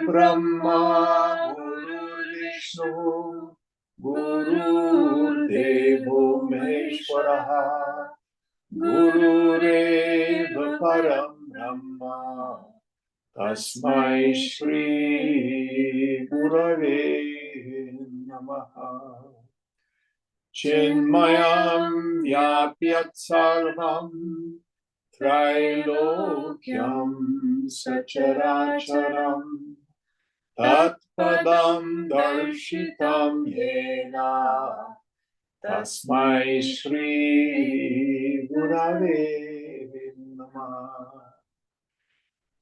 Brahma, Guru Vishnu, Guru Devo Maheshwaraha, Gurureva Param Brahma, Tasmai Shri Gurave Namaha. Chinmayam Vyapyat Sarvam Trailokyam Sacharacharam Tatpadam Darshitam Yena Tasmai Shri Gurave Namaha.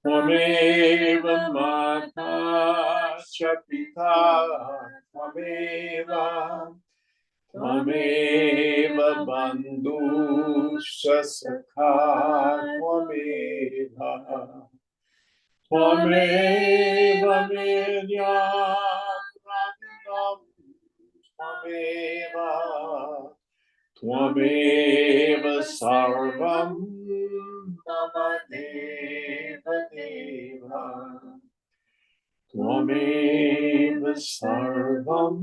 Tvameva Mata Cha Pita Tvameva Tvameva Bandhuscha Sakha Tvameva Tvameva Medyam Radhinam Tvameva Tvameva Sarvam Mama Deva Deva Tvameva Sarvam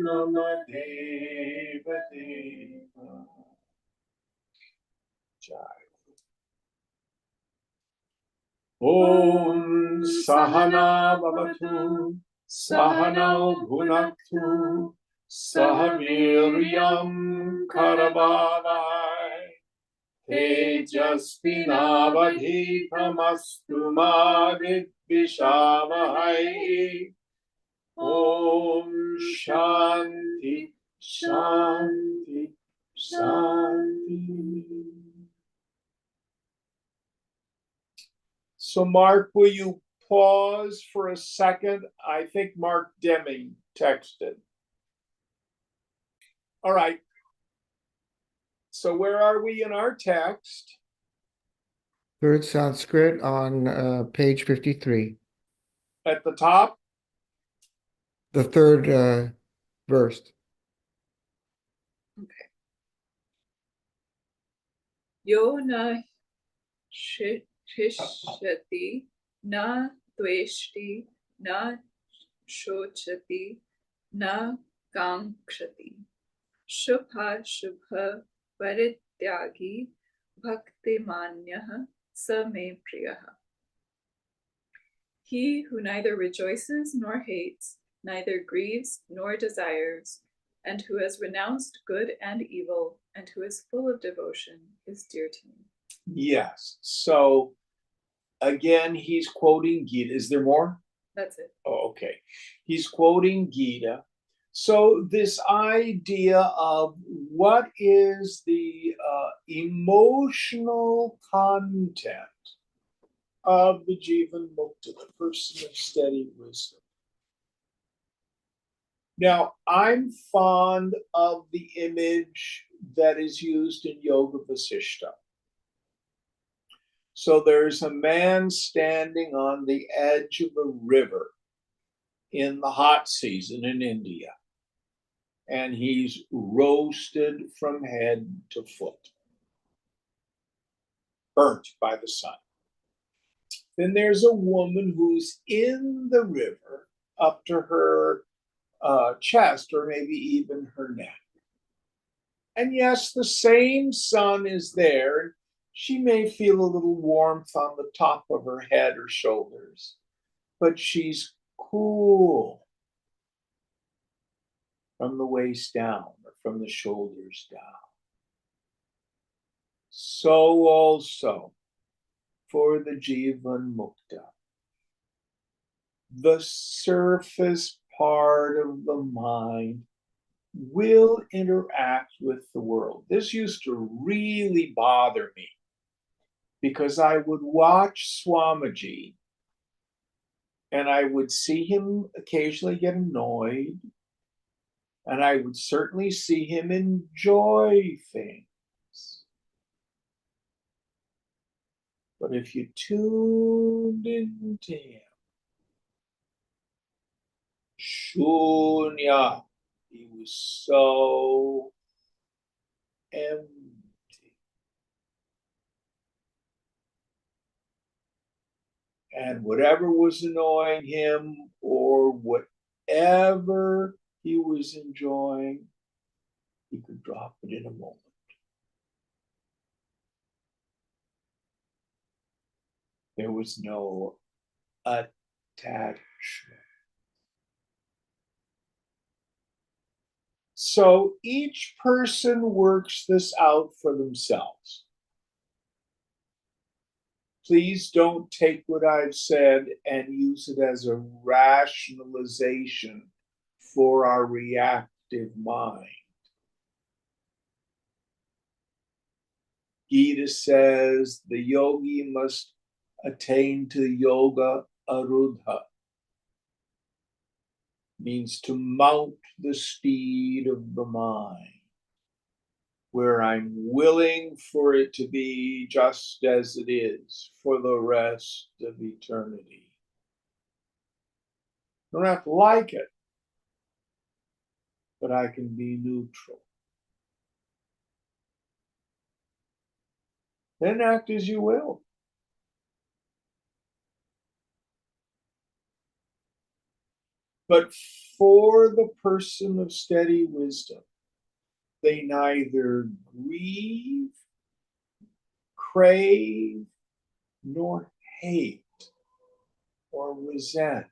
Mama Deva Deva. Jai. Om Sahana Bhavatu Sahana Bhunaktu Sahaviryam Karavavai Tejasvinavadhitamastu ma vidvishavahai. Om Shanti Shanti Shanti. So Mark, will you pause for a second? I think Mark Deming texted. All right. So where are we in our text? Third Sanskrit on page 53. At the top? The third verse. Okay. Yo na shishyati, na tveshti, na shochati, na kankshati. Shubha shubha parityagi bhaktimanyah sa me priyaha. He who neither rejoices nor hates, neither grieves nor desires, and who has renounced good and evil, and who is full of devotion, is dear to me. Yes. So again, he's quoting Gita. Is there more? That's it. Oh, okay. He's quoting Gita. So this idea of what is the emotional content of the Jivan Mukti, the person of steady wisdom. Now, I'm fond of the image that is used in Yoga Vasishta. So there's a man standing on the edge of a river in the hot season in India, and he's roasted from head to foot, burnt by the sun. Then there's a woman who's in the river up to her chest, or maybe even her neck. And yes, the same sun is there. She may feel a little warmth on the top of her head or shoulders, but she's cool from the waist down or from the shoulders down. So also for the Jivan Mukta, the surface part of the mind will interact with the world. This used to really bother me because I would watch Swamiji and I would see him occasionally get annoyed, and I would certainly see him enjoy things. But if you tuned into him, Shunya, he was so empty. And whatever was annoying him or whatever he was enjoying, he could drop it in a moment. There was no attachment. So each person works this out for themselves. Please don't take what I've said and use it as a rationalization for our reactive mind. Gita says the yogi must attain to yoga arudha, means to mount the steed of the mind, where I'm willing for it to be just as it is for the rest of eternity. I don't have to like it, but I can be neutral. Then act as you will. But for the person of steady wisdom, they neither grieve, crave, nor hate or resent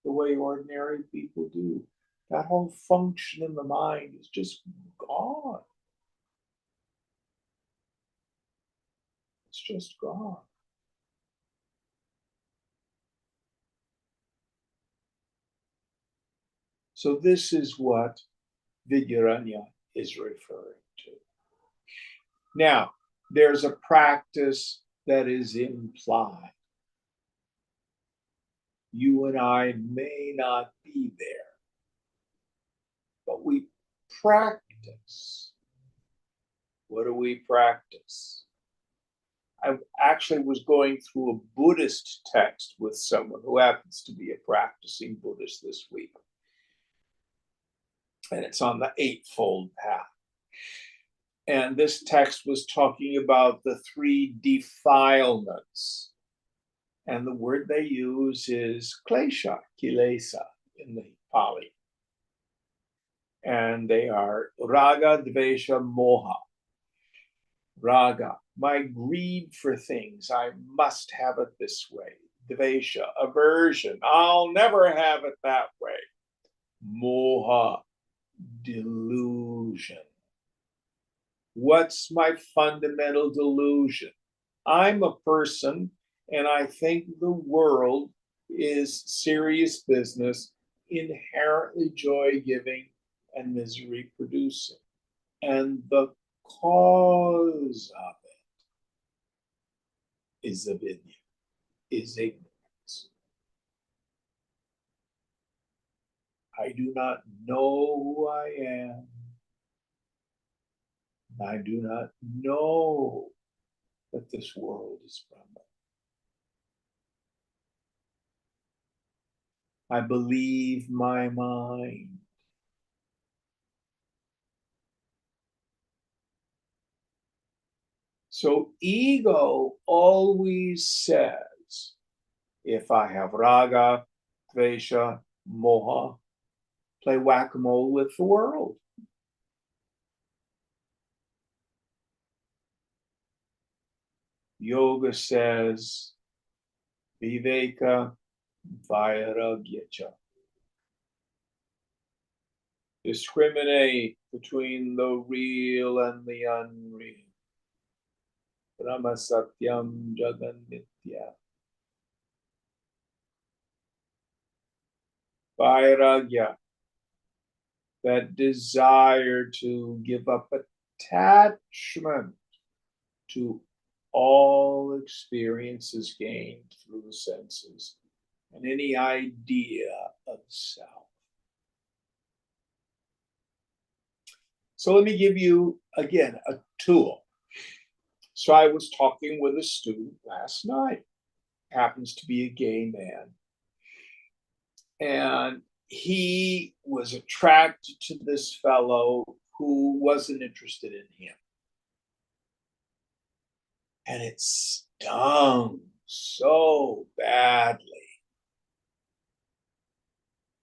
the way ordinary people do. That whole function in the mind is just gone. It's just gone. So this is what Vidyaranya is referring to. Now, there's a practice that is implied. You and I may not be there, but we practice. What do we practice? I actually was going through a Buddhist text with someone who happens to be a practicing Buddhist this week. And it's on the Eightfold Path. And this text was talking about the three defilements. And the word they use is klesha, kilesa in the Pali. And they are raga, dvesha, moha. Raga, my greed for things, I must have it this way. Dvesha, aversion, I'll never have it that way. Moha, delusion. What's my fundamental delusion? I'm a person and I think the world is serious business, inherently joy-giving and misery-producing. And the cause of it is avidya, is ignorance. I do not know who I am. I do not know that this world is Brahman. I believe my mind. So ego always says, if I have raga, dvesha, moha, play whack-a-mole with the world. Yoga says, Viveka, vairagyacha. Discriminate between the real and the unreal. Brahma Satyam Jagan Nitya. Vairagya, that desire to give up attachment to all experiences gained through the senses and any idea of self. So let me give you, again, a tool. So I was talking with a student last night, happens to be a gay man. And he was attracted to this fellow who wasn't interested in him. And it stung so badly.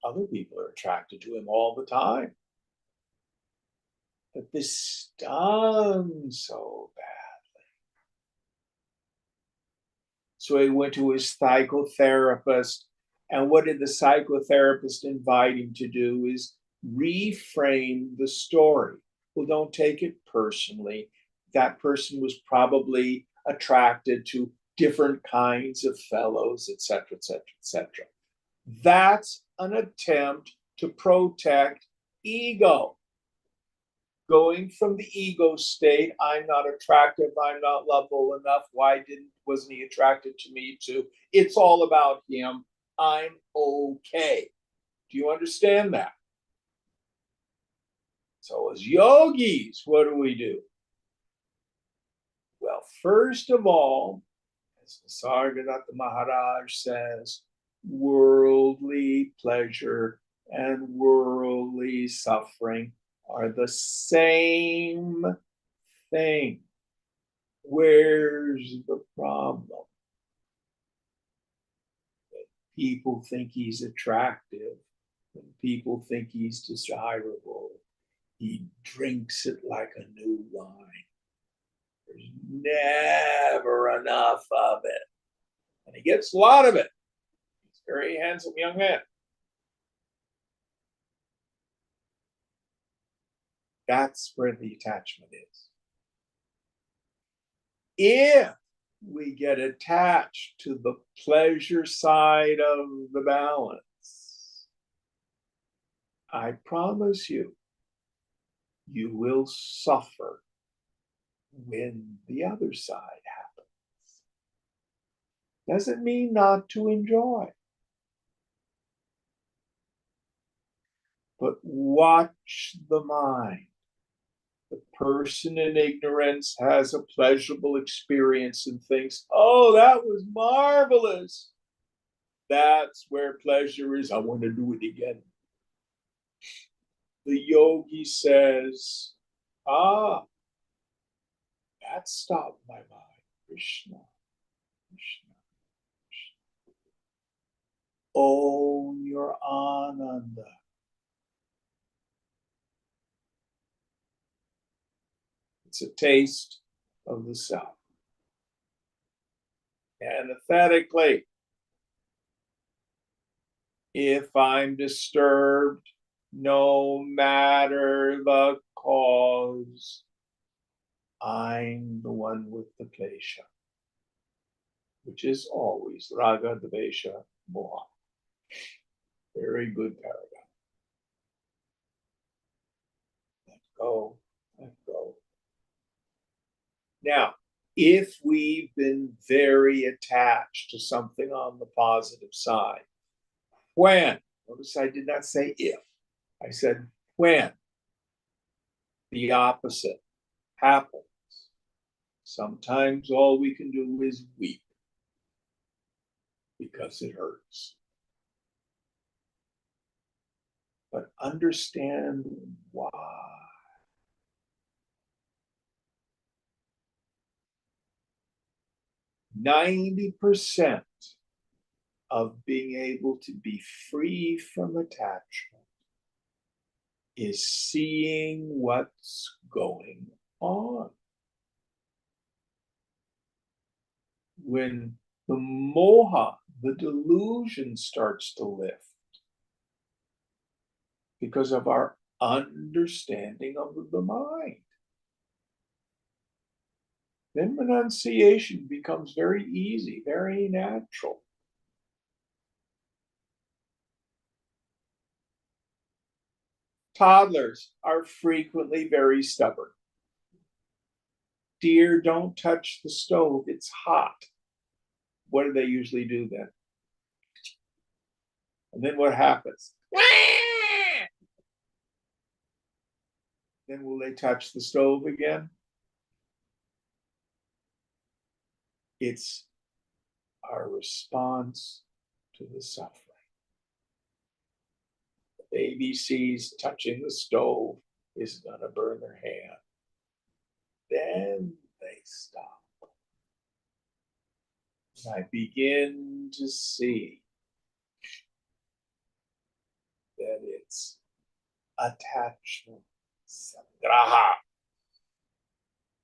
Other people are attracted to him all the time. But this stung so badly. So he went to his psychotherapist. And what did the psychotherapist invite him to do is reframe the story. Well, don't take it personally. That person was probably attracted to different kinds of fellows, etc., etc., etc. That's an attempt to protect ego. Going from the ego state, I'm not attractive, I'm not lovable enough, wasn't he attracted to me too? It's all about him. I'm okay. Do you understand that? So as yogis, what do? Well, first of all, as Nisargadatta Maharaj says, worldly pleasure and worldly suffering are the same thing. Where's the problem? People think he's attractive, and people think he's desirable. He drinks it like a new wine. There's never enough of it. And he gets a lot of it. He's a very handsome young man. That's where the attachment is. If we get attached to the pleasure side of the balance, I promise you, you will suffer when the other side happens. Doesn't mean not to enjoy. But watch the mind. The person in ignorance has a pleasurable experience and thinks, oh, that was marvelous. That's where pleasure is. I want to do it again. The yogi says, that stopped my mind. Krishna, Krishna, Krishna. Own your ananda. It's a taste of the self. Anesthetically, if I'm disturbed, no matter the cause, I'm the one with the klesha, which is always raga, dvesha, moha. Very good paragraph. Let go, let go. Now, if we've been very attached to something on the positive side, when, notice I did not say if, I said when the opposite happens, sometimes all we can do is weep because it hurts. But understand why. 90% of being able to be free from attachment is seeing what's going on. When the moha, the delusion, starts to lift because of our understanding of the mind, then renunciation becomes very easy, very natural. Toddlers are frequently very stubborn. Dear, don't touch the stove, it's hot. What do they usually do then? And then what happens? Then will they touch the stove again? It's our response to the suffering. The baby sees touching the stove is going to burn their hand. Then they stop. I begin to see that it's attachment, sangraha,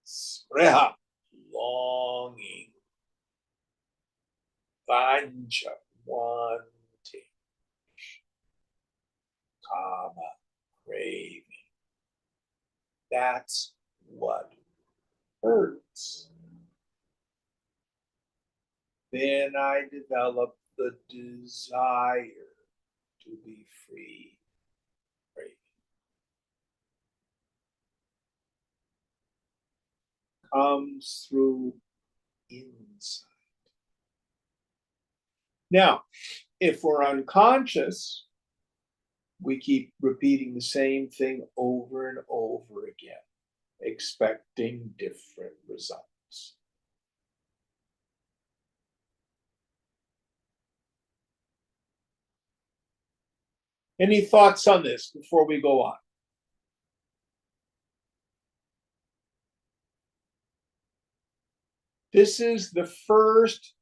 spreha, longing, vancha, wanting, kama, craving. That's what hurts. Then I develop the desire to be free. Craving comes through insight. Now, if we're unconscious, we keep repeating the same thing over and over again, expecting different results. Any thoughts on this before we go on? This is the first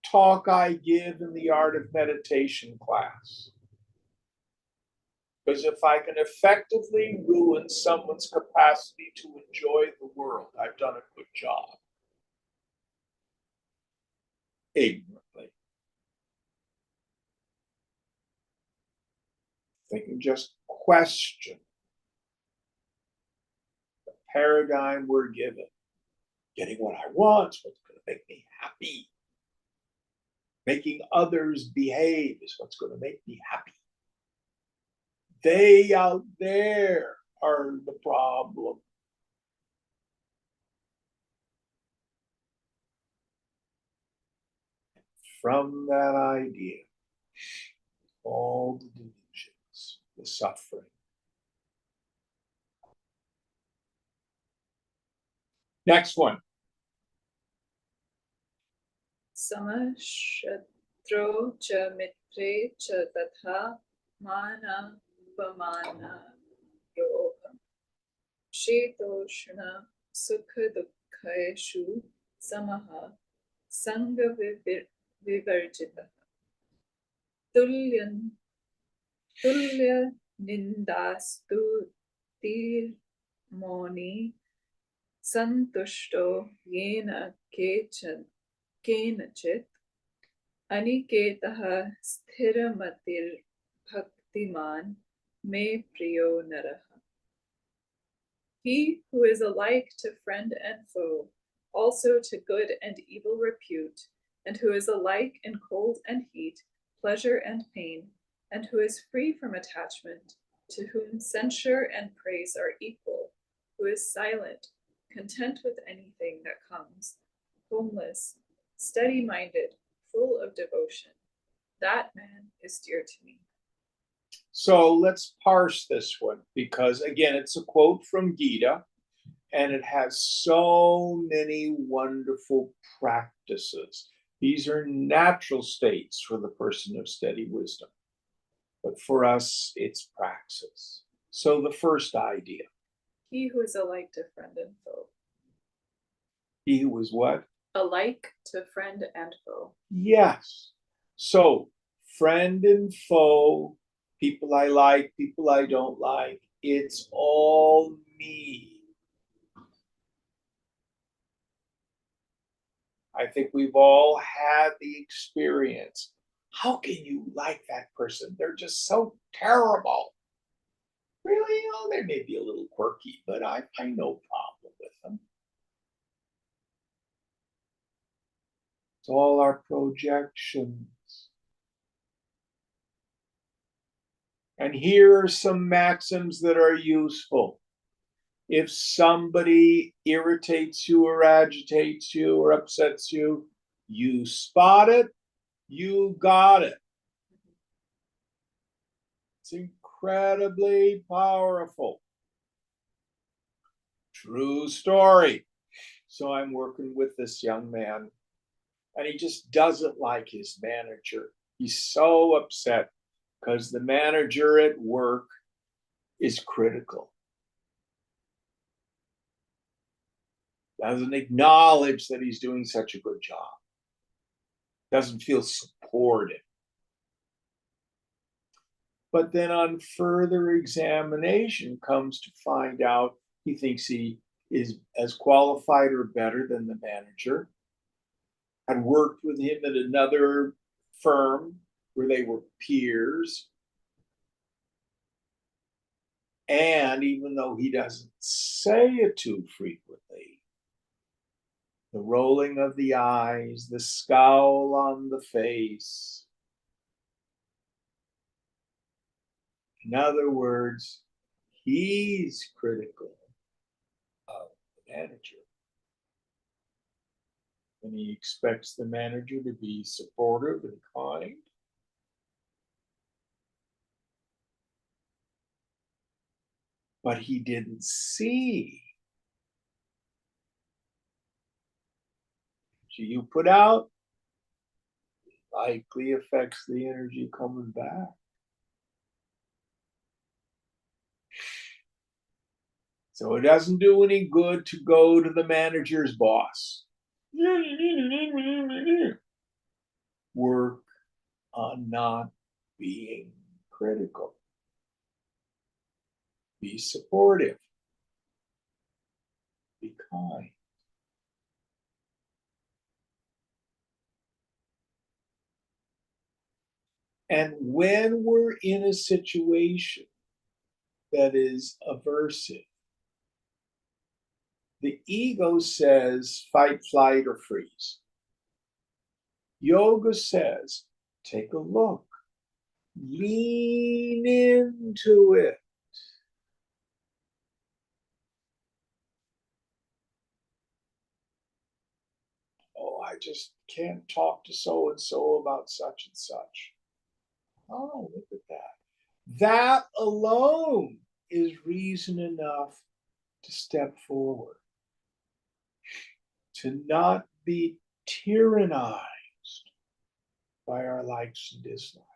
talk I give in the Art of Meditation class. Because if I can effectively ruin someone's capacity to enjoy the world, I've done a good job. Ignorantly. They can just question the paradigm we're given. Getting what I want is what's going to make me happy. Making others behave is what's going to make me happy. They out there are the problem. From that idea, all the delusions, the suffering. Next one. Sama shatro cha mitre cha tatha mana pamana yoga. Shetoshna sukha dukhaeshu samaha sangha vivarjita. Tulya nindastu tir moni santushto yena kenachit aniketaha sthiramatir bhaktiman me priyo naraha. He who is alike to friend and foe, also to good and evil repute, and who is alike in cold and heat, pleasure and pain, and who is free from attachment, to whom censure and praise are equal, who is silent, content with anything that comes, homeless, steady-minded, full of devotion. That man is dear to me. So let's parse this one, because again, it's a quote from Gita, and it has so many wonderful practices. These are natural states for the person of steady wisdom. But for us, it's praxis. So the first idea. He who is alike to friend and foe. He who is what? Alike to friend and foe. Yes. So friend and foe, people I like, people I don't like, it's all me. I think we've all had the experience. How can you like that person? They're just so terrible. Really? Oh, they may be a little quirky, but I no problem with them. It's all our projections. And here are some maxims that are useful. If somebody irritates you or agitates you or upsets you, you spot it, you got it. It's incredibly powerful. True story. So I'm working with this young man, and he just doesn't like his manager. He's so upset because the manager at work is critical. Doesn't acknowledge that he's doing such a good job. doesn't feel supported. But then on further examination comes to find out he thinks he is as qualified or better than the manager, had worked with him at another firm where they were peers. And even though he doesn't say it too frequently, the rolling of the eyes, the scowl on the face. In other words, he's critical of the manager. And he expects the manager to be supportive and kind. But he didn't see. So you put out, likely affects the energy coming back. So it doesn't do any good to go to the manager's boss. Work on not being critical. Be supportive. Be kind. And when we're in a situation that is aversive, the ego says fight, flight, or freeze. Yoga says take a look, lean into it. Oh, I just can't talk to so and so about such and such. Oh, look at that. That alone is reason enough to step forward, to not be tyrannized by our likes and dislikes.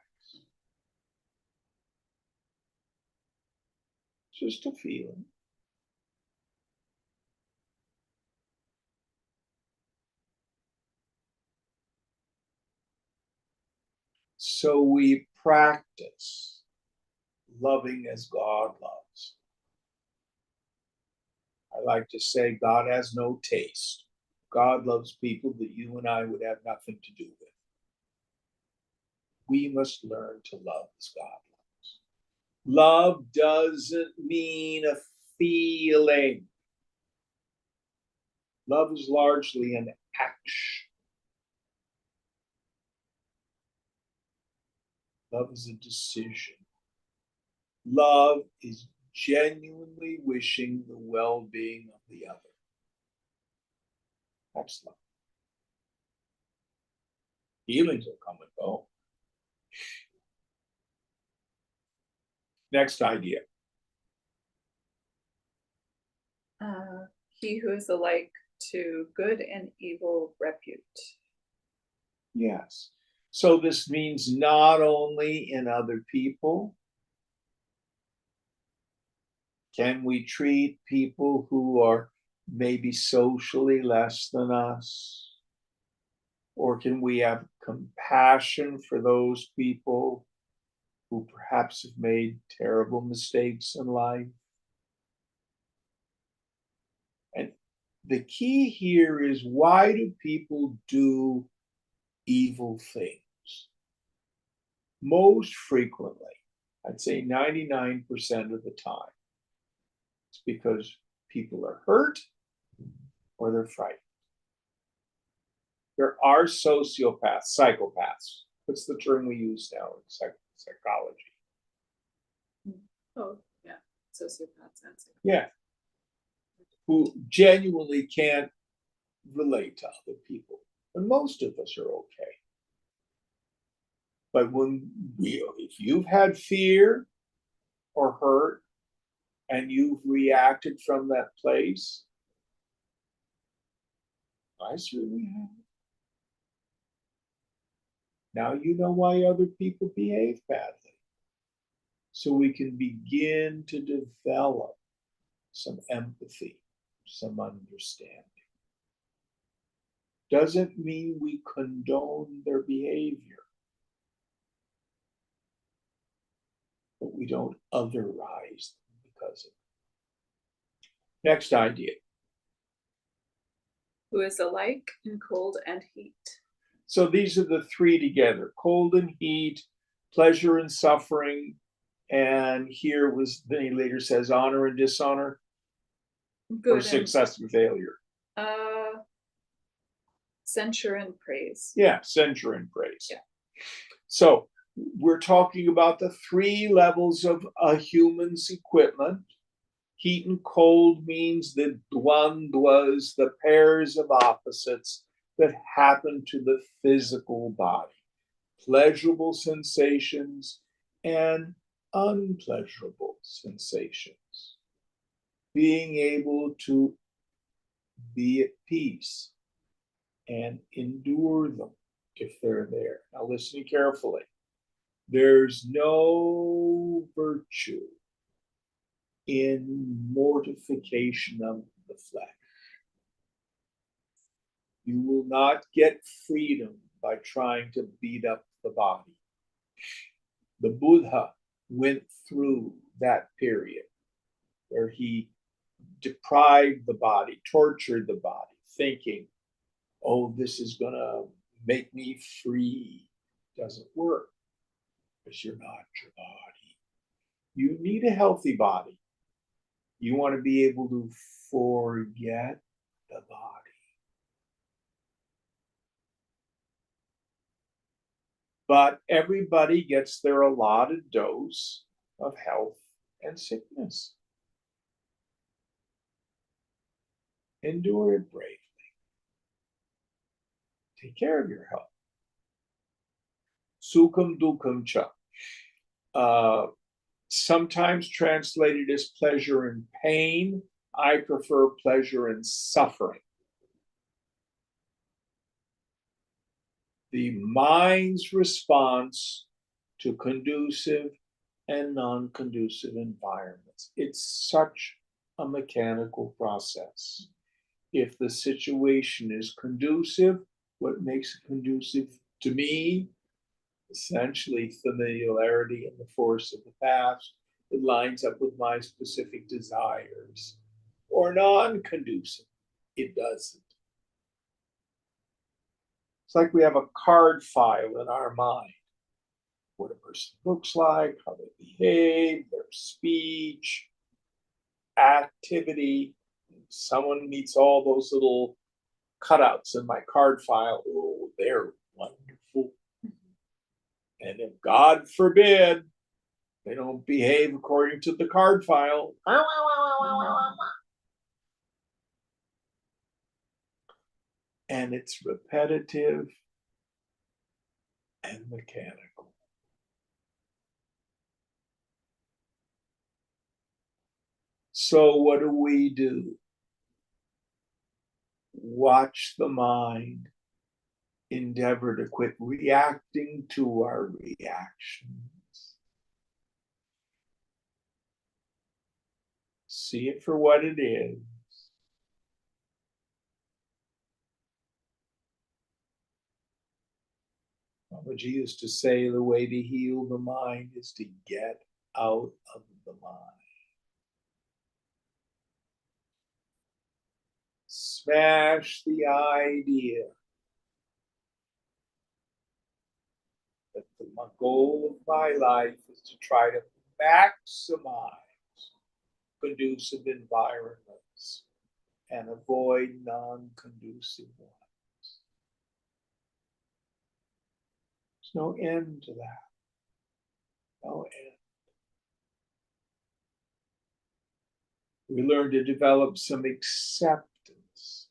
Just a feeling. So we practice loving as God loves. I like to say God has no taste. God loves people that you and I would have nothing to do with. We must learn to love as God loves. Love doesn't mean a feeling. Love is largely an action. Love is a decision. Love is genuinely wishing the well-being of the other. That's love. Feelings will come and go. Next idea. He who is alike to good and evil repute. Yes. So this means not only in other people. Can we treat people who are maybe socially less than us? Or can we have compassion for those people who perhaps have made terrible mistakes in life? And the key here is, why do people do evil things? Most frequently, I'd say 99% of the time, it's because people are hurt or they're frightened. There are sociopaths, psychopaths. What's the term we use now in psychology? Oh, yeah. Sociopaths and psychopaths. Yeah. Who genuinely can't relate to other people. And most of us are okay. But if you've had fear or hurt and you've reacted from that place, I certainly have. Now you know why other people behave badly. So we can begin to develop some empathy, some understanding. doesn't mean we condone their behavior, but we don't otherize them because of it. Next idea. Who is alike in cold and heat. So these are the three together: cold and heat, pleasure and suffering, and here was, then he later says, honor and dishonor, or Good success and failure. and censure and praise. Yeah, censure and praise. Yeah. So we're talking about the three levels of a human's equipment. Heat and cold means the dwandwas, the pairs of opposites that happen to the physical body. Pleasurable sensations and unpleasurable sensations. Being able to be at peace and endure them if they're there. Now listen carefully. There's no virtue in mortification of the flesh. You will not get freedom by trying to beat up the body. The Buddha went through that period where he deprived the body, tortured the body, thinking, oh, this is going to make me free. Doesn't work because you're not your body. You need a healthy body. You want to be able to forget the body. But everybody gets their allotted dose of health and sickness. Endure it bravely. Take care of your health. Sukham dukham cha. Sometimes translated as pleasure and pain. I prefer pleasure and suffering. The mind's response to conducive and non-conducive environments. It's such a mechanical process. If the situation is conducive, what makes it conducive to me? Essentially familiarity and the force of the past. It lines up with my specific desires. Or non-conducive, it doesn't. It's like we have a card file in our mind. What a person looks like, how they behave, their speech, activity. Someone meets all those little cutouts in my card file. Oh, they're wonderful. And if God forbid they don't behave according to the card file, and it's repetitive and mechanical. So what do? Watch the mind, endeavor to quit reacting to our reactions. See it for what it is. Babaji used to say the way to heal the mind is to get out of the mind. Smash the idea that the goal of my life is to try to maximize conducive environments and avoid non-conducive ones. There's no end to that. No end. We learn to develop some acceptance,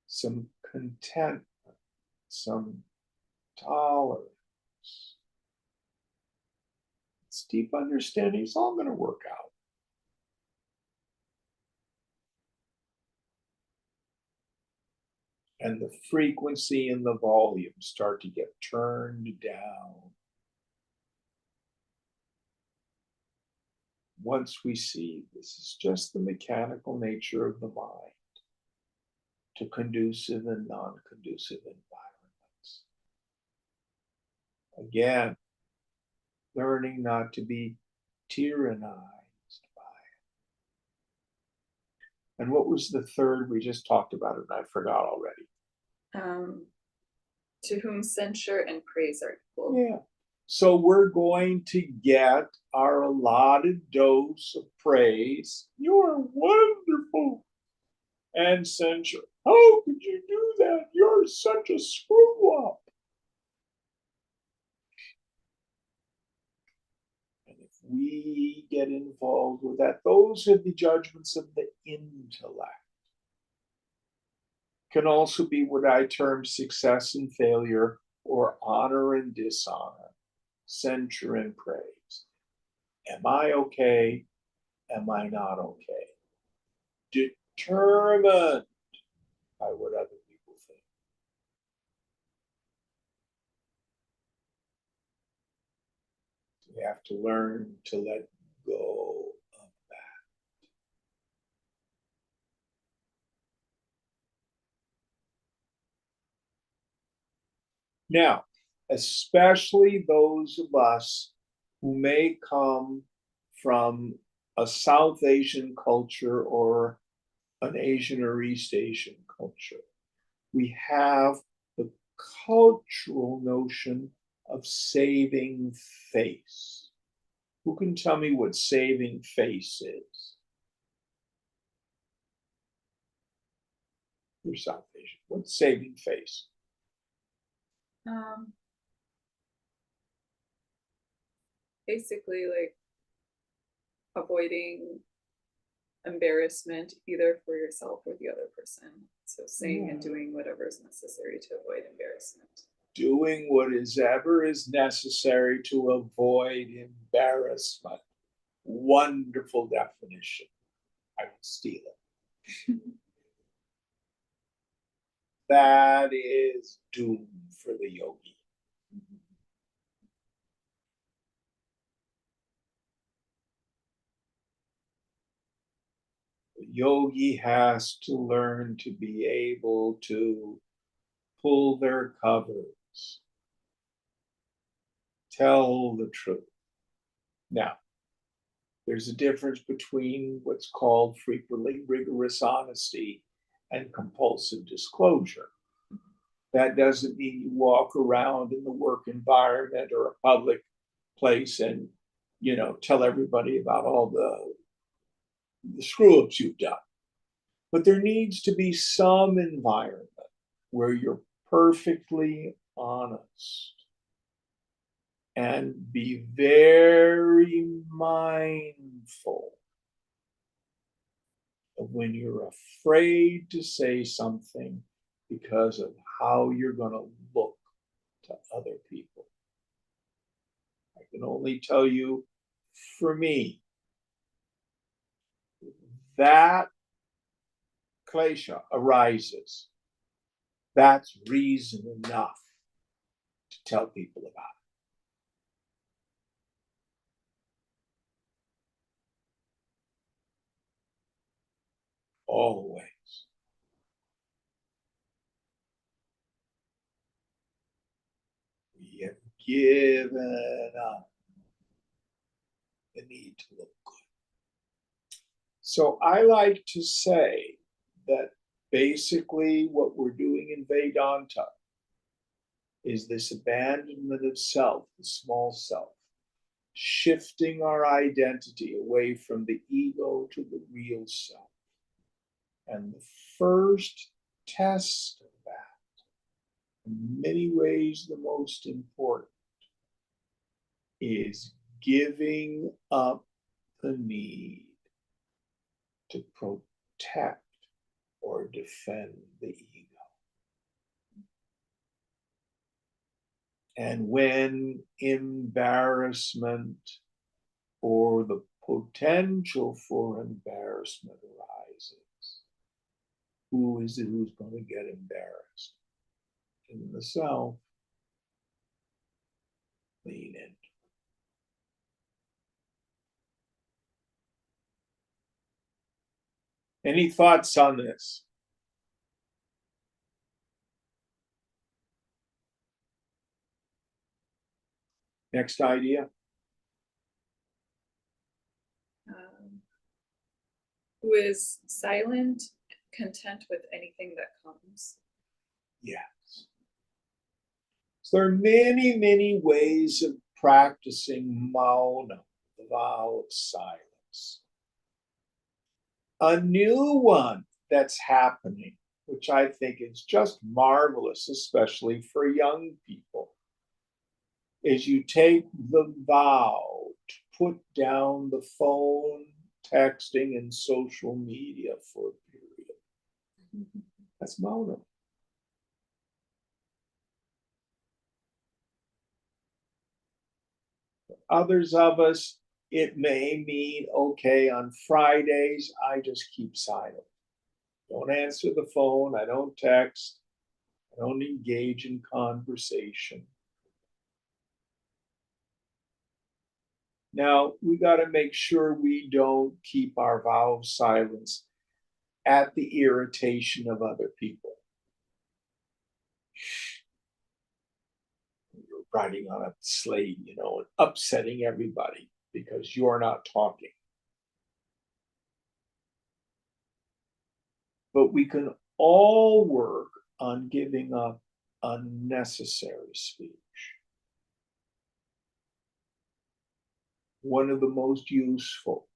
some contentment, some tolerance. It's deep understanding. It's all going to work out. And the frequency and the volume start to get turned down. Once we see this is just the mechanical nature of the mind, to conducive and non-conducive environments. Again, learning not to be tyrannized by it. And what was the third? We just talked about it and I forgot already. To whom censure and praise are equal. Yeah. So we're going to get our allotted dose of praise. You're wonderful. And censure. How could you do that? You're such a screw up. And if we get involved with that, those are the judgments of the intellect. Can also be what I term success and failure, or honor and dishonor, censure and praise. Am I okay? Am I not okay? Determined by what other people think. We have to learn to let go of that. Now, especially those of us who may come from a South Asian culture or an Asian or East Asian culture, we have the cultural notion of saving face. Who can tell me what saving face is? You're South Asian. What's saving face? Basically, like avoiding embarrassment either for yourself or the other person. So saying and doing whatever is necessary to avoid embarrassment. Doing whatever is necessary to avoid embarrassment. Wonderful definition. I would steal it. That is doom for the yogi. The yogi has to learn to be able to pull their covers, tell the truth. Now, there's a difference between what's called frequently rigorous honesty and compulsive disclosure. That doesn't mean you walk around in the work environment or a public place and, tell everybody about all the screw-ups you've done. But there needs to be some environment where you're perfectly honest and be very mindful of when you're afraid to say something because of how you're going to look to other people. I can only tell you, for me, that klesha arises. That's reason enough to tell people about it. Always. We have given up the need to look good. So I like to say that basically what we're doing in Vedanta is this abandonment of self, the small self, shifting our identity away from the ego to the real self. And the first test of that, in many ways the most important, is giving up the need to protect or defend the ego. And when embarrassment or the potential for embarrassment arises, who is it who's going to get embarrassed? In the self. Lean in. Any thoughts on this? Next idea. Who is silent, content with anything that comes. Yes. So there are many, many ways of practicing mauna, the vow of silence. A new one that's happening, which I think is just marvelous, especially for young people, is you take the vow to put down the phone, texting, and social media for a period. That's mauna. Others of us, it may mean, okay, on Fridays, I just keep silent. Don't answer the phone. I don't text. I don't engage in conversation. Now, we got to make sure we don't keep our vow of silence at the irritation of other people. You're riding on a sleigh, and upsetting everybody because you're not talking. But we can all work on giving up unnecessary speech. One of the most useful,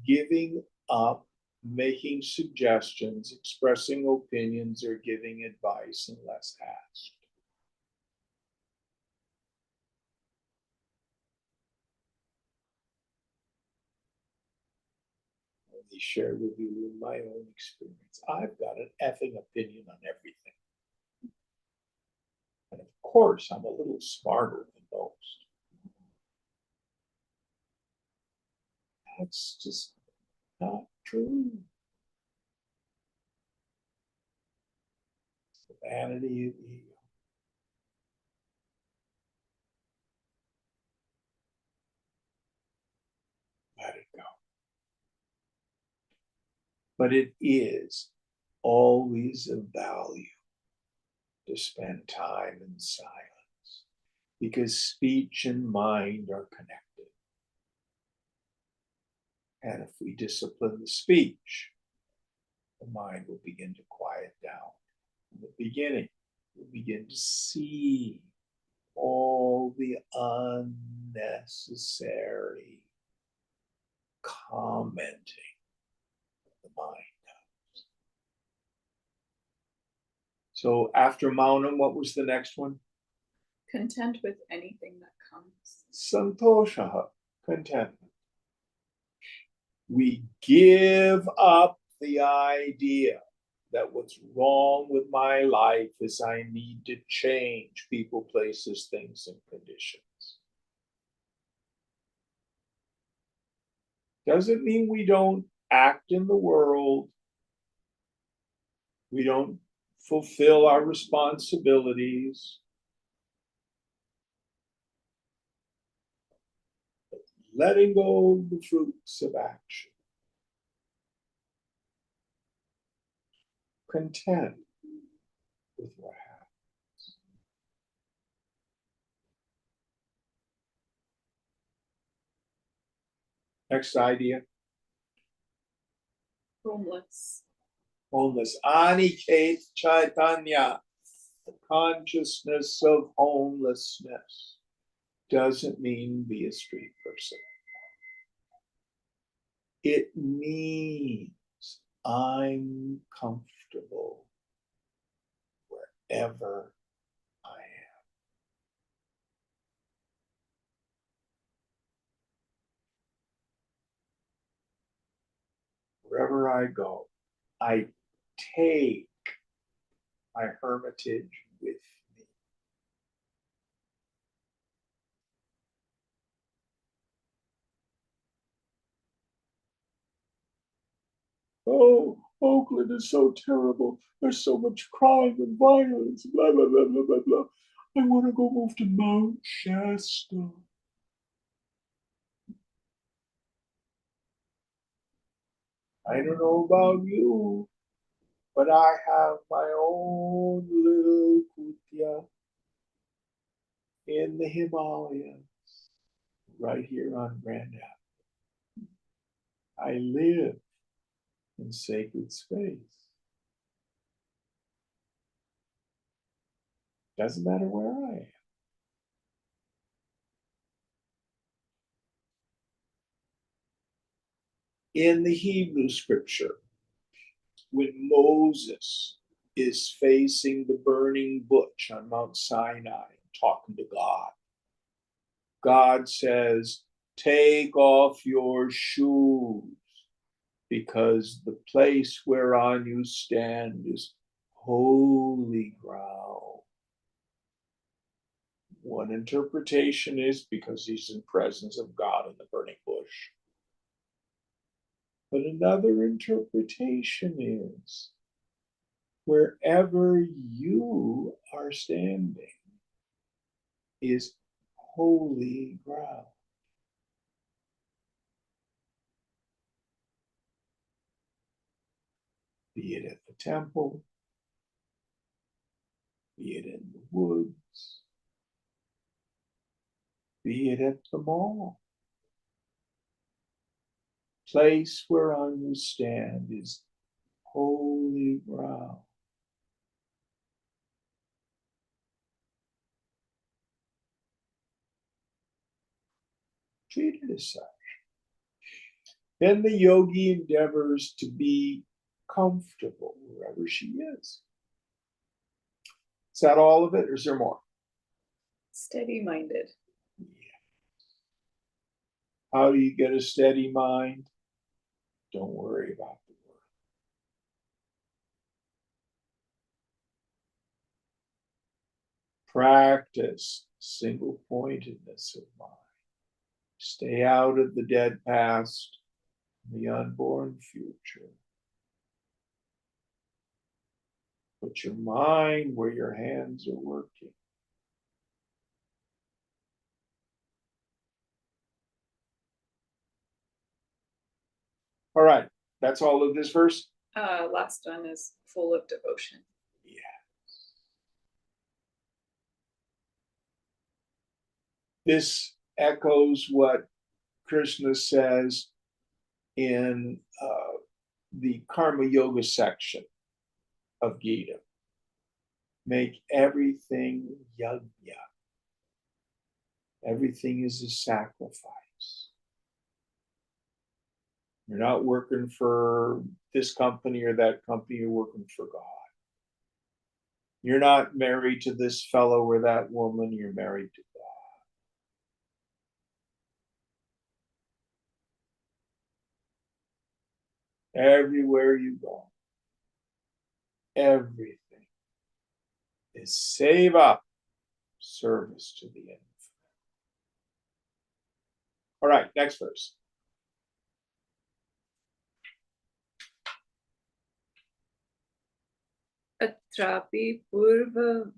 giving up making suggestions, expressing opinions, or giving advice unless asked. Let me share with you my own experience. I've got an effing opinion on everything. And of course, I'm a little smarter than most. That's just not true. It's the vanity of the ego. Let it go. But it is always of value to spend time in silence because speech and mind are connected. And if we discipline the speech, the mind will begin to quiet down. In the beginning, we'll begin to see all the unnecessary commenting the mind does. So after Maunam, what was the next one? Content with anything that comes. Santosha, contentment. We give up the idea that what's wrong with my life is I need to change people, places, things, and conditions. Doesn't mean we don't act in the world. We don't fulfill our responsibilities. But letting go of the fruits of action. Content with what happens. Next idea. Homeless. Homeless. Aniket Chaitanya. The consciousness of homelessness doesn't mean be a street person. It means I'm comfortable wherever I am. Wherever I go, I take my hermitage with me. Oh, Oakland is so terrible. There's so much crime and violence. Blah, blah, blah, blah, blah, blah. I want to go move to Mount Shasta. I don't know about you, but I have my own little kutia. in the Himalayas, right here on Grand Avenue. I live in sacred space. Doesn't matter where I am. In the Hebrew scripture, when Moses is facing the burning bush on Mount Sinai, talking to God, God says, take off your shoes, because the place whereon you stand is holy ground. One interpretation is because he's in presence of God in the burning bush. But another interpretation is wherever you are standing is holy ground. Be it at the temple, be it in the woods, be it at the mall. Place whereon you stand is holy ground. Treat it as such. Then the yogi endeavors to be comfortable wherever she is. Is that all of it, or is there more? Steady-minded. Yeah. How do you get a steady mind? Don't worry about the world. Practice single pointedness of mind. Stay out of the dead past, the unborn future. Put your mind where your hands are working. All right, that's all of this verse? Last one is full of devotion. Yeah. This echoes what Krishna says in the Karma Yoga section of Gita. Make everything yajna. Everything is a sacrifice. You're not working for this company or that company, you're working for God. You're not married to this fellow or that woman, you're married to God. Everywhere you go, everything is seva, service to the end. All right, next verse. Atrapi purva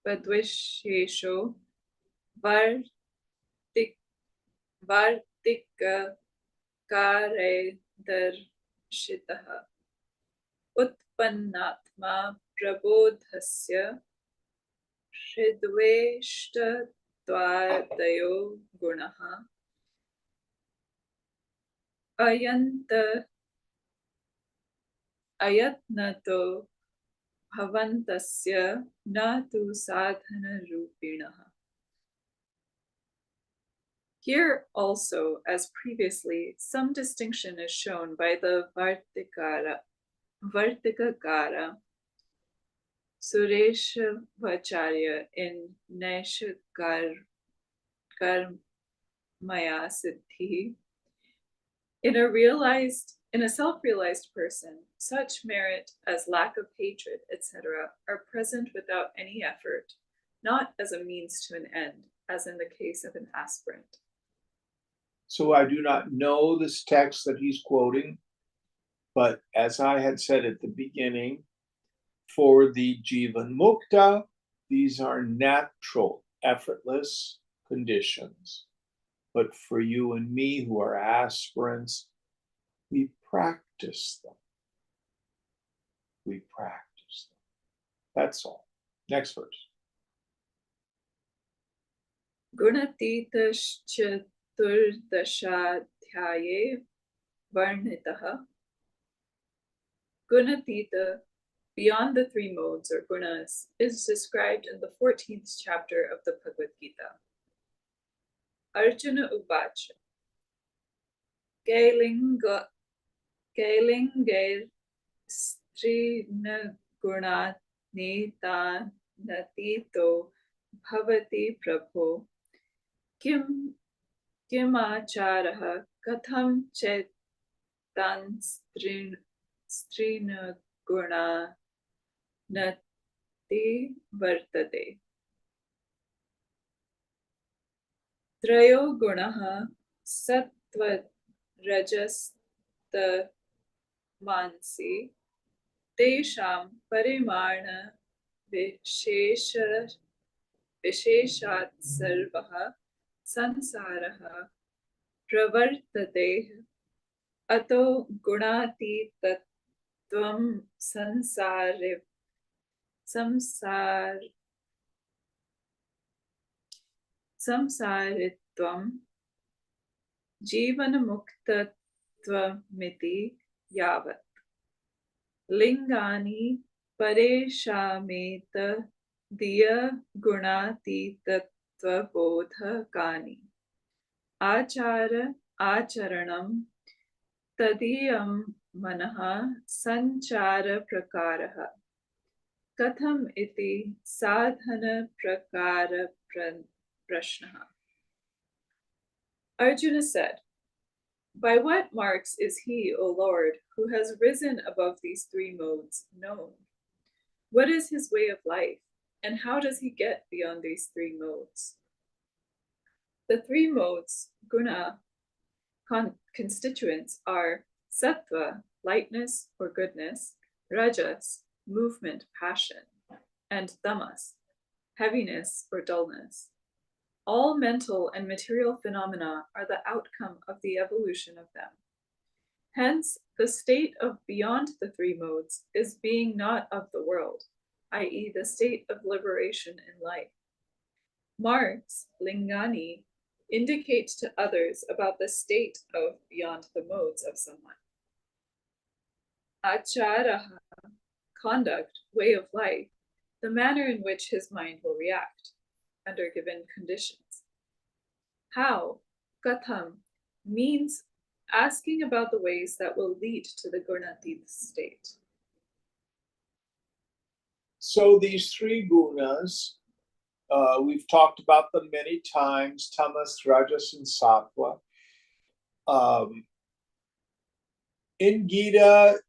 vadvishesho vartika kare darshitaha utpannatma prabodhasya hridveshtattvadayo gunaha ayatnato bhavantasya na tu sadhana rupinaha. Here also, as previously, some distinction is shown by the Vartikakara Sureshvacharya in Naishakarmaya Siddhi. In a self-realized person, such merit as lack of hatred, etc., are present without any effort, not as a means to an end, as in the case of an aspirant. So I do not know this text that he's quoting, but as I had said at the beginning, for the Jivan Mukta, these are natural, effortless conditions. But for you and me who are aspirants, we practice them. We practice them. That's all. Next verse. गुणतीतश्चतुर्दशाध्याये वर्णितः. Gunatita, beyond the three modes or gunas, is described in the 14th chapter of the Bhagavad Gita. Arjuna Uvacha Kailingair Strina Gunat Neta Natito Bhavati Prabho Kim Acharah Katham Chetan Strina Guna Nati Vartate. Trayo Gunaha Sattva Rajas Mansi Tesham Parimana Visheshat Sarvaha Sansaraha Pravartate Ato Gunati Tattvam Samsaritvam Jivan Muktattvamiti Yavat Lingani Pareshameta Diya Gunati Tattvabodhakani Acharanam Tadiyam Manaha Sanchara Prakaraha Katham iti sadhana prakara prashnaha. Arjuna said, by what marks is he, O Lord, who has risen above these three modes, known? What is his way of life, and how does he get beyond these three modes? The three modes, guna, constituents are sattva, lightness or goodness, rajas, movement, passion, and tamas, heaviness or dullness. All mental and material phenomena are the outcome of the evolution of them. Hence, the state of beyond the three modes is being not of the world, i.e., the state of liberation in life. Marks, lingani, indicate to others about the state of beyond the modes of someone. Acharaha, conduct, way of life, the manner in which his mind will react under given conditions. How, katham, means asking about the ways that will lead to the gunatita state. So these three gunas, we've talked about them many times, tamas, rajas, and sattva. In Gita,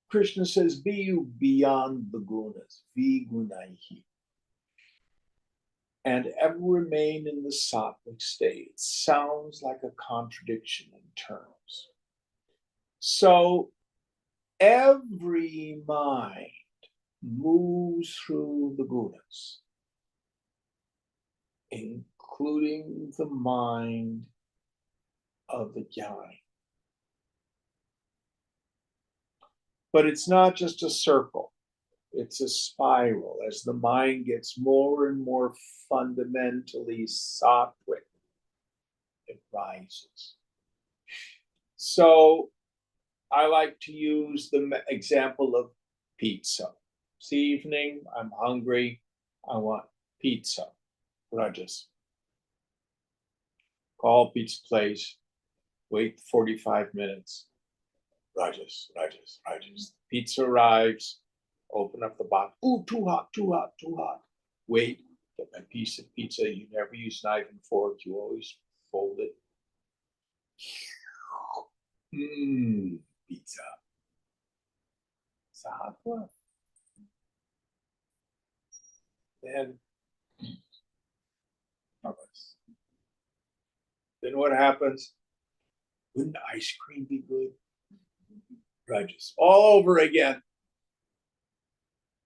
Krishna says, be you beyond the gunas, vigunaihi, and ever remain in the sattvic state. It sounds like a contradiction in terms. So every mind moves through the gunas, including the mind of the jnani. But it's not just a circle, it's a spiral. As the mind gets more and more fundamentally sattvic, it rises. So I like to use the example of pizza. This evening, I'm hungry, I want pizza. Rajas. Call pizza place, wait 45 minutes. Rajas. Pizza arrives, open up the box. Ooh, too hot. Wait, get my piece of pizza. You never use knife and fork, you always fold it. Pizza. Sattva. Then what happens? Wouldn't ice cream be good? Rajas. All over again.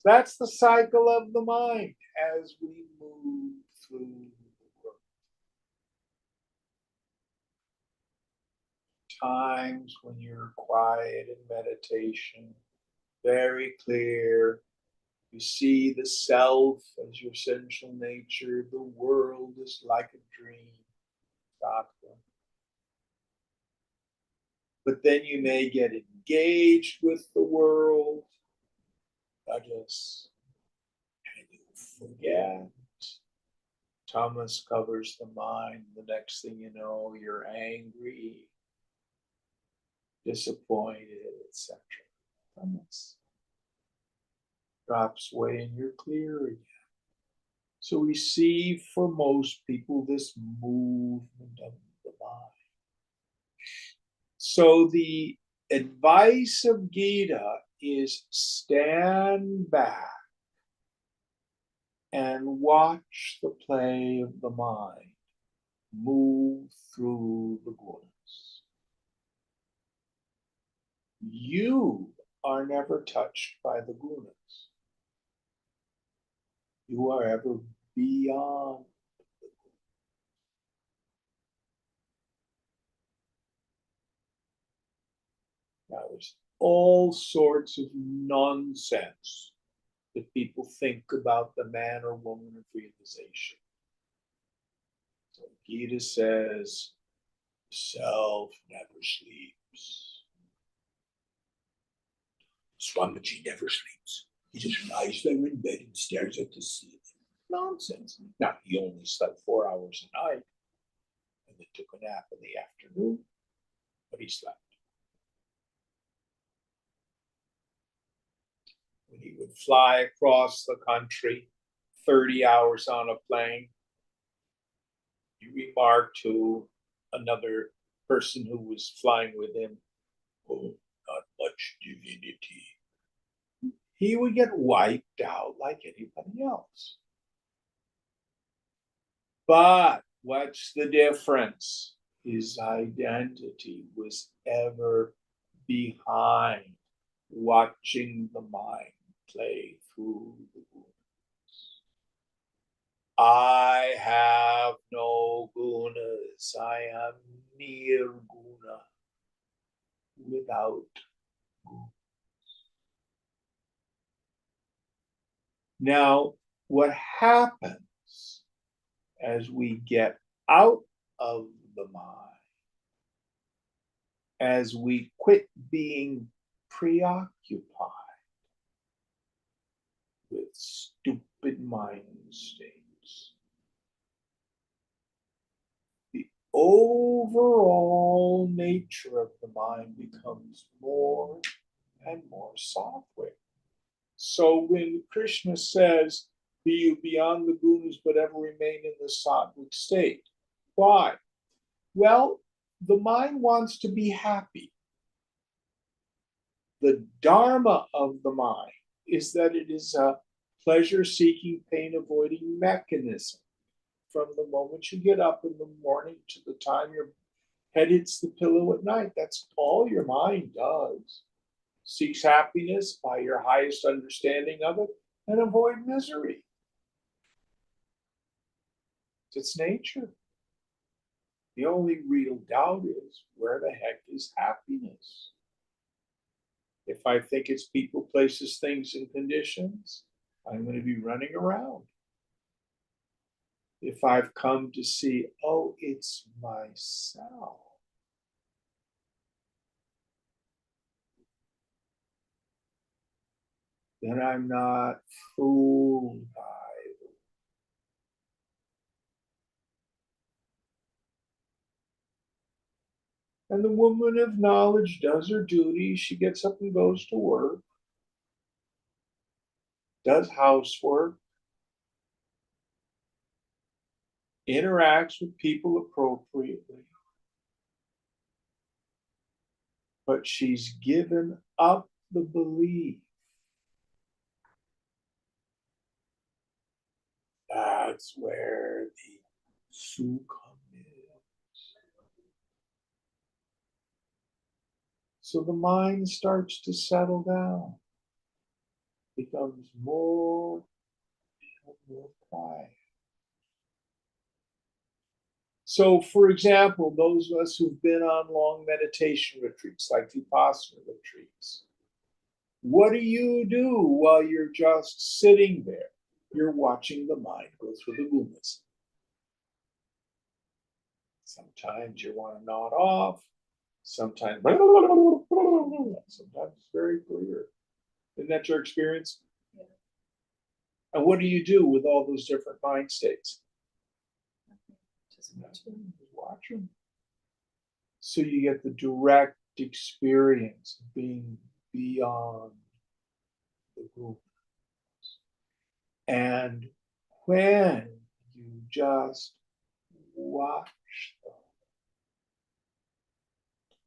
That's the cycle of the mind as we move through the world. Times when you're quiet in meditation, very clear, You see the self as your essential nature. The world is like a dream. Doctor. But then you may get engaged with the world. Douglas, and you forget. Thomas covers the mind. The next thing you know, you're angry, disappointed, etc. Thomas drops away and you're clear again. So we see for most people this movement of the mind. So the advice of Gita is stand back and watch the play of the mind move through the gunas. You are never touched by the gunas. You are ever beyond the gunas. Now, there's all sorts of nonsense that people think about the man or woman of realization. So Gita says, self never sleeps. Swamiji never sleeps. He just lies there in bed and stares at the ceiling. Nonsense. Now, he only slept 4 hours a night and then took a nap in the afternoon, but he slept. When he would fly across the country, 30 hours on a plane, he remarked to another person who was flying with him, oh, not much divinity. He would get wiped out like anybody else. But what's the difference? His identity was ever behind, watching the mind play through the gunas. I have no gunas. I am nirguna, without gunas. Now, what happens as we get out of the mind, as we quit being preoccupied with stupid mind states, the overall nature of the mind becomes more and more software. So when Krishna says, be you beyond the gunas, but ever remain in the sattvic state. Why? Well, the mind wants to be happy. The dharma of the mind is that it is a pleasure-seeking, pain-avoiding mechanism. From the moment you get up in the morning to the time your head hits the pillow at night, that's all your mind does. Seeks happiness by your highest understanding of it and avoid misery. It's its nature. The only real doubt is, where the heck is happiness? If I think it's people, places, things, and conditions, I'm going to be running around. If I've come to see, oh, it's myself, then I'm not fooled by it. And the woman of knowledge does her duty. She gets up and goes to work, does housework, interacts with people appropriately. But she's given up the belief. That's where the sukha is. So the mind starts to settle down, becomes more and more quiet. So, for example, those of us who've been on long meditation retreats, like Vipassana retreats, What do you do while you're just sitting there? You're watching the mind go through the gunas. Sometimes you want to nod off. Sometimes it's very clear. Isn't that your experience? Yeah. And what do you do with all those different mind states? Just watch them. Watch them. So you get the direct experience of being beyond the group. And when you just watch them,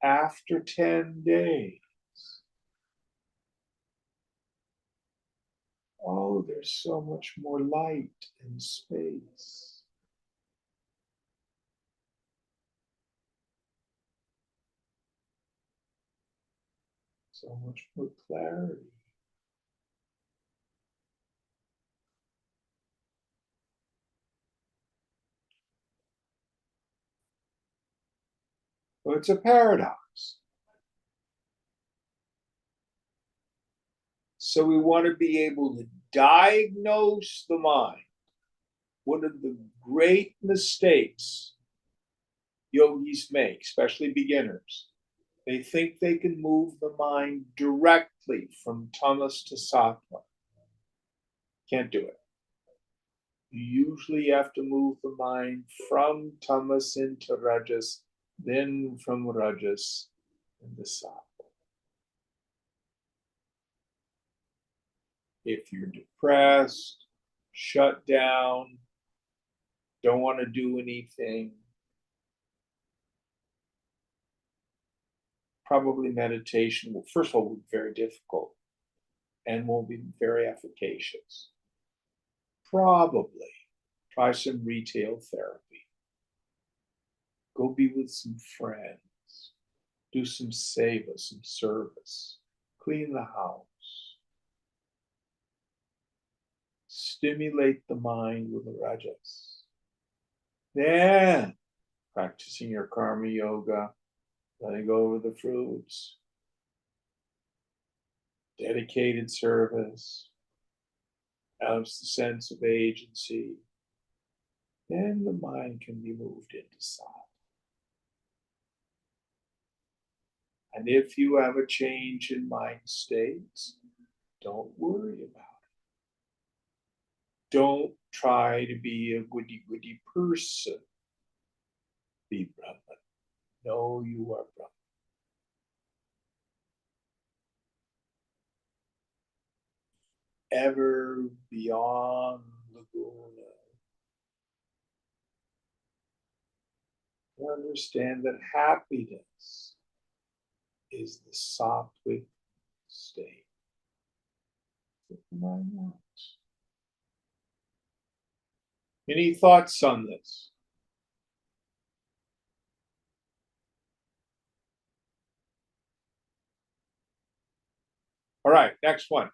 after 10 days, oh, there's so much more light and space. So much more clarity. Well, it's a paradox. So we want to be able to diagnose the mind. One of the great mistakes yogis make, especially beginners, they think they can move the mind directly from tamas to sattva. Can't do it. You usually have to move the mind from tamas into rajas, then from rajas into sattva. If you're depressed, shut down, don't want to do anything, probably meditation will, first of all, be very difficult and won't be very efficacious. Probably try some retail therapy. Go be with some friends. Do some seva, some service. Clean the house. Stimulate the mind with the rajas. Then practicing your karma yoga, letting go over the fruits, dedicated service, helps the sense of agency. Then the mind can be moved into sattva. And if you have a change in mind states, don't worry about it. Don't try to be a goody-goody person. Be Brahman. Know you are Brahman. Ever beyond the guna. You understand that happiness is the sattvic state. That's what the mind wants. Any thoughts on this? All right, next one.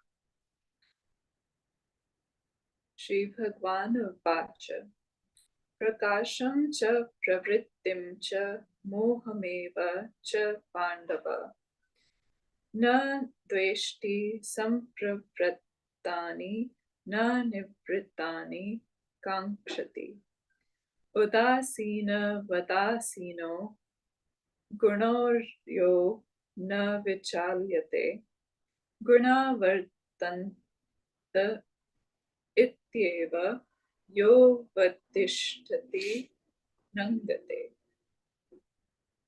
Shri Bhagwan Vacha Prakasham cha pravrittim cha mohameva cha pandava na dveshti sampravrattani na nivrittani kankshati udasina vadasino gunoryo na vichalyate gunavartanta ityeva yo vadishtati nangate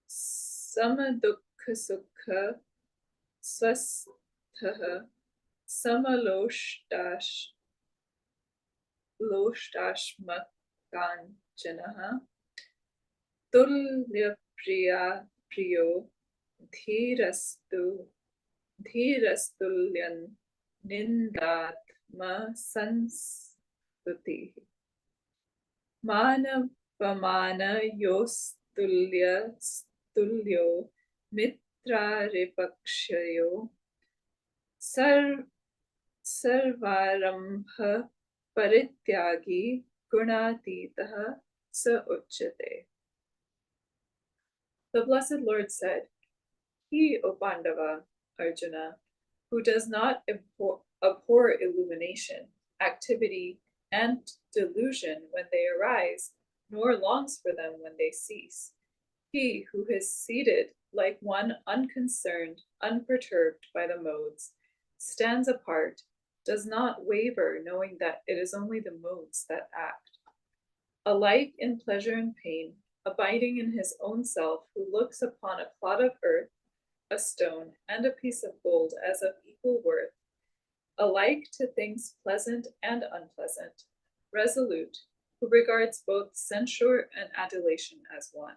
samadukha sukha swastha loštashmakanchanaha tulya priyo dhirastulyan nindatma sanstuti manapamana stulyo mitraripakshayo sarvarambha parityagi gunatitaha sa uchyate. The Blessed Lord said, "He, O Pandava, Arjuna, who does not abhor illumination, activity, and delusion when they arise, nor longs for them when they cease. He who is seated like one unconcerned, unperturbed by the modes, stands apart, does not waver, knowing that it is only the modes that act. Alike in pleasure and pain, abiding in his own self, who looks upon a clod of earth, a stone, and a piece of gold as of equal worth, alike to things pleasant and unpleasant, resolute, who regards both censure and adulation as one.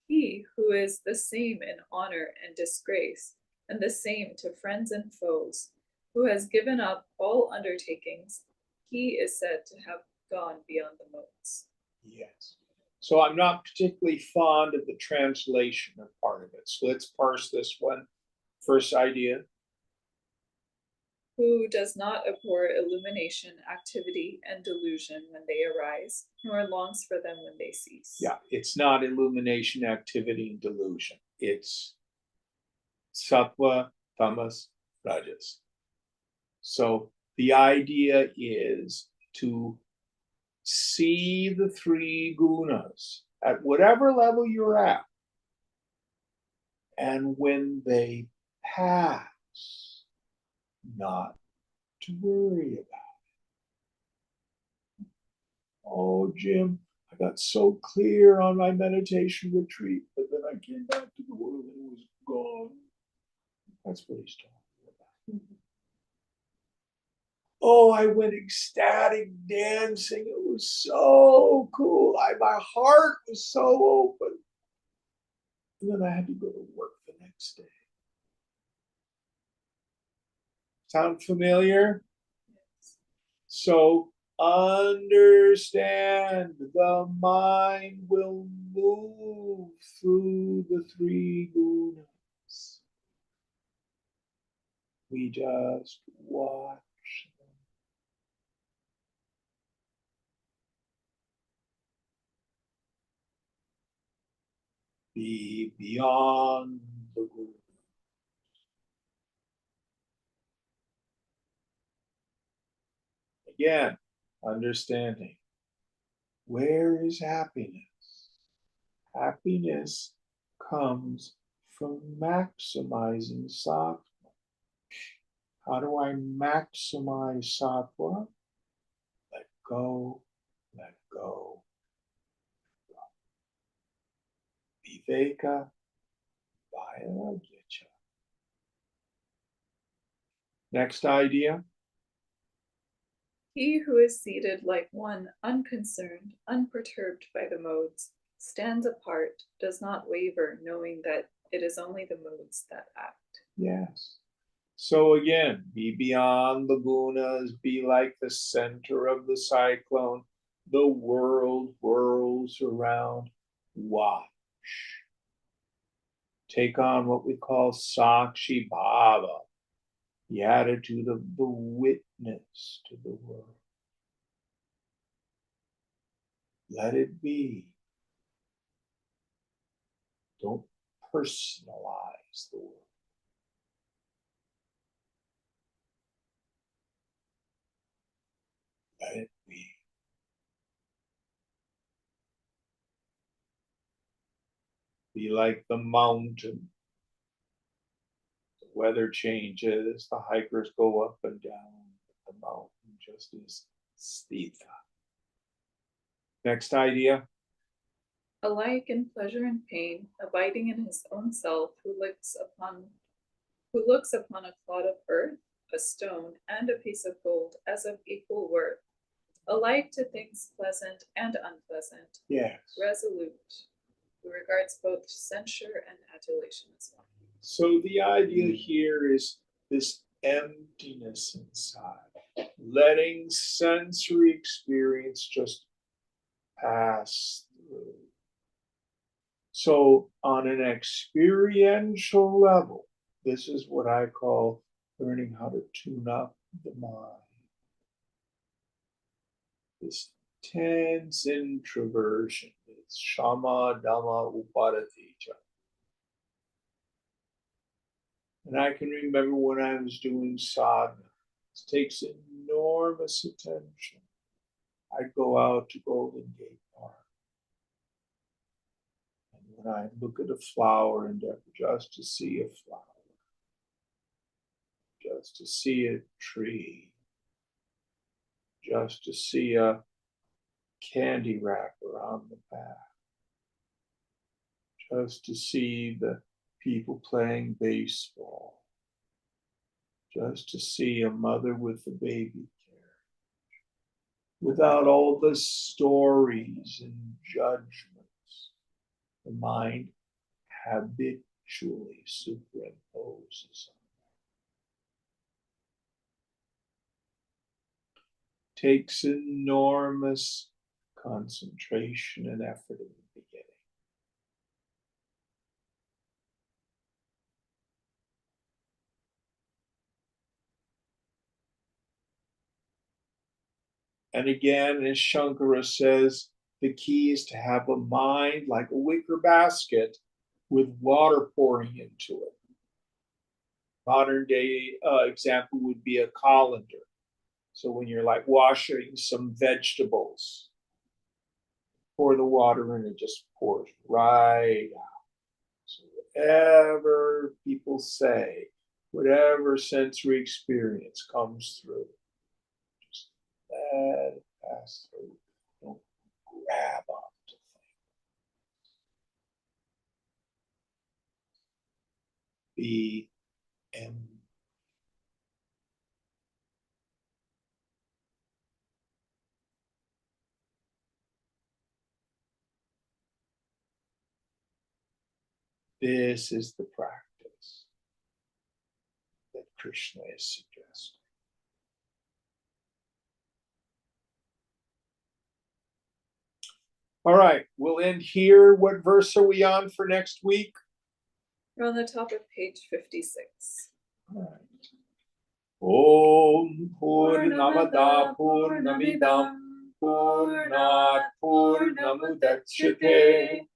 He who is the same in honor and disgrace, and the same to friends and foes, who has given up all undertakings, he is said to have gone beyond the modes. Yes. So I'm not particularly fond of the translation of part of it. So let's parse this one. First idea. Who does not abhor illumination, activity, and delusion when they arise, nor longs for them when they cease. Yeah, it's not illumination, activity, and delusion. It's sattva, tamas, rajas. So the idea is to see the three gunas at whatever level you're at. And when they pass, not to worry about it. Oh, Jim, I got so clear on my meditation retreat, but then I came back to the world and it was gone. That's what he's talking about. Mm-hmm. Oh, I went ecstatic dancing. It was so cool. My heart was so open. And then I had to go to work the next day. Sound familiar? Yes. So understand the mind will move through the three gunas. We just watch them. Be beyond the guna. Again, understanding. Where is happiness? Happiness comes from maximizing sattva. How do I maximize sattva? Let go, let go. Viveka, Viveka. Next idea. He who is seated like one unconcerned, unperturbed by the modes, stands apart, does not waver, knowing that it is only the modes that act. Yes. So again, be beyond the gunas, be like the center of the cyclone. The world whirls around. Watch. Take on what we call Sakshi Bhava, the attitude of the witness to the world. Let it be. Don't personalize the world. Let it be. Be like the mountain. The weather changes, the hikers go up and down. The mountain just is sthita. Next idea. Alike in pleasure and pain, abiding in his own self, who looks upon a clod of earth, a stone, and a piece of gold as of equal worth, alike to things pleasant and unpleasant, Yes. resolute, who regards both censure and adulation as one. So the idea here is this emptiness inside, letting sensory experience just pass through. So on an experiential level, this is what I call learning how to tune up the mind. This tense introversion, it's shama dhamma upadati. And I can remember when I was doing sadhana, it takes enormous attention. I'd go out to Golden Gate Park. And when I look at a flower endeavor, just to see a flower, just to see a tree, just to see a candy wrapper on the path, just to see the people playing baseball, just to see a mother with a baby carriage, without all the stories and judgments, the mind habitually superimposes. Takes enormous concentration and effort in the beginning. And again, as Shankara says, the key is to have a mind like a wicker basket with water pouring into it. Modern day example would be a colander. So when you're like washing some vegetables, pour the water in, it just pours right out. So whatever people say, whatever sensory experience comes through, just let it pass through. Don't grab onto things. Be empty. This is the practice that Krishna is suggesting. All right, we'll end here. What verse are we on for next week? We're on the top of page 56. All right. Om Purnamada Purnamidam Purnat Purnamudachyate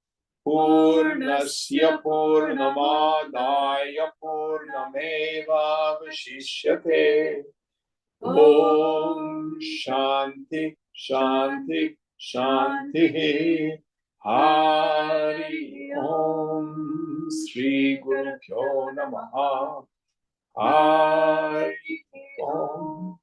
Purnasya Purnamadaya Purnameva Vashishyate. Om Shanti Shanti Shanti. Hari Om Sri Guru Pyo Namaha. Hari Om.